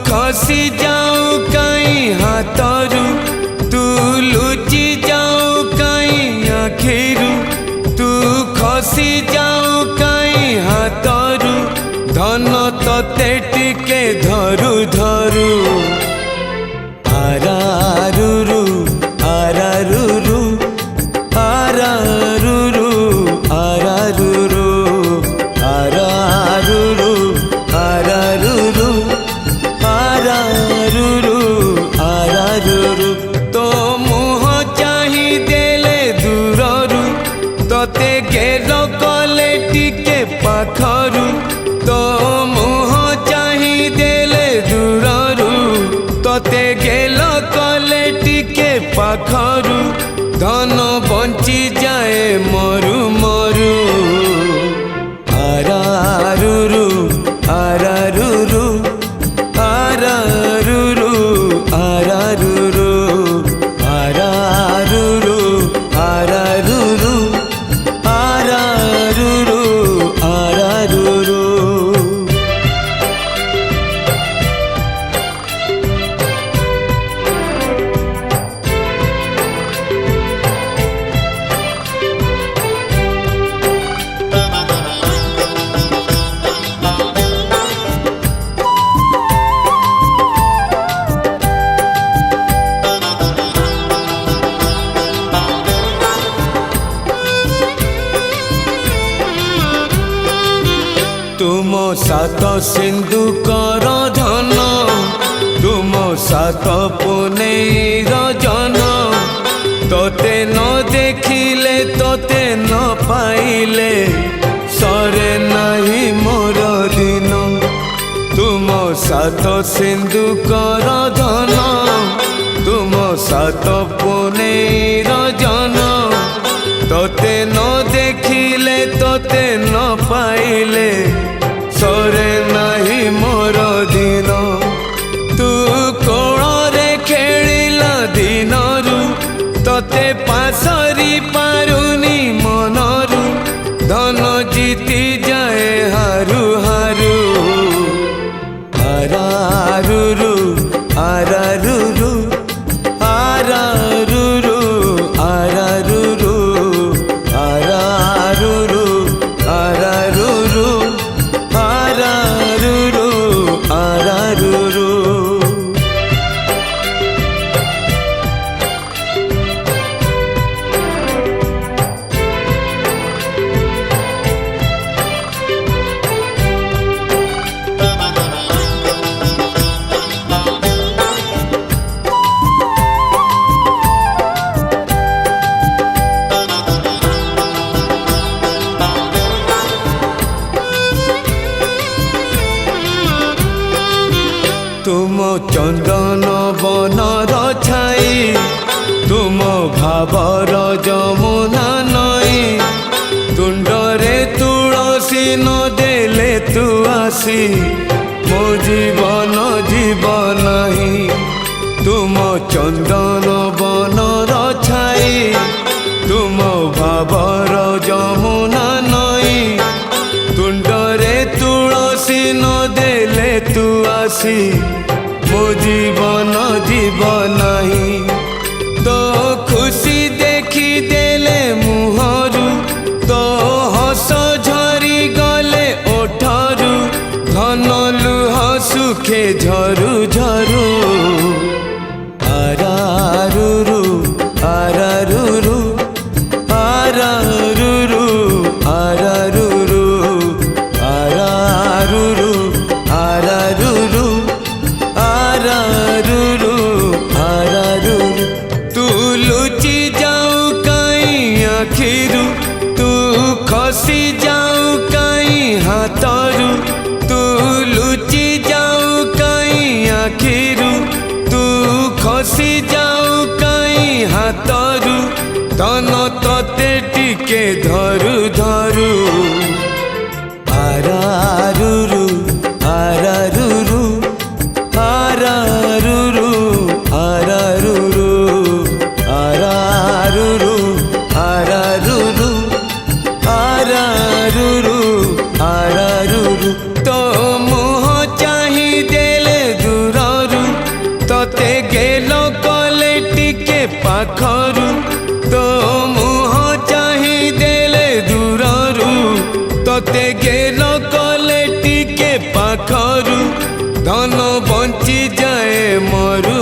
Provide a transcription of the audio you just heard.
खसी जाऊं कहीं हाथरू तू लुचि जाऊं कहीं आखिरू तू खसी जाऊं कहीं हाथरू धन तते टिके धरू धरू आरारुरु आरारुरु आरारुरु आरारुरु आरारुरु आरारुरु आरारुरु आरारुरु तो मुह चाही देले दूररू तते गेल कले टिके पाखरू तो मुह चाही देले दूररू तते गेल कले टिके पाखरू धन बंची जाए मरु मरु आरारुरु आरारुरु आरारुरु आरारुरु आरारुरु आरारुरु आरारुरु आरारुरु तुम सात सिंधु कर धन तुम सात पुनेर जन तोते न देखिले तोते न पाइले सरे नहीं मोर दिन तुम सात सिंधु कर धन तुम सात पुनेर जन तोते न देखिले तोते न पाइले सरे नहीं मोर दिन तू कोणे खेलिला दिनरू तोते पासरी पारुनी मनरू धन जीती जाए हारू हारू आरारुरु आरारुरु आरारुरु आरारुरु आरारुरु आरारुरु आरारुरु आरारुरु तुम चंदन बनर छाई तुम भावर जमुना नई तुंडरे तुलसी न देले तू आसी मो जीवन जीवन ही तुम चंदन बनर छाई तुम भावर जमुना नई तुंडरे तुलसी न देले तू आसी मो जीवन जीवन ही तो खुशी देखी देले मुहरु तो हस झरी गले ओठरू धन लुह सुखे झरु झरु आरारुरु आरारुरु आरारुरु आरारुरु आरारुरु आरारुरु आरारुरु आरारुरु तू लुचि जाऊं कहीं आखिरू तू खसी जाऊं कहीं हाथरू तू लुचि जाऊं कहीं ଧରୁ ଧରୁ ଆରାରୁରୁ ଆରାରୁରୁ ଆରାରୁରୁ ଆରାରୁରୁ ଆରାରୁରୁ ଆରାରୁରୁ ଆରାରୁରୁ ଆରାରୁରୁ ତୋ ମୁହ ଚାହିଁ ଦେଲେ ଦୂରରୁ ତତେ ଗେଲ କଲେ ଟିକେ ପାଖରୁ ତୋ ମୁହ ଚାହିଁ ଦେଲେ ଦୂରରୁ ତତେ ଗେଲ କଲେ ଟିକେ ପାଖରୁ ଧନ ବଞ୍ଚି ଯାଏ ମରୁ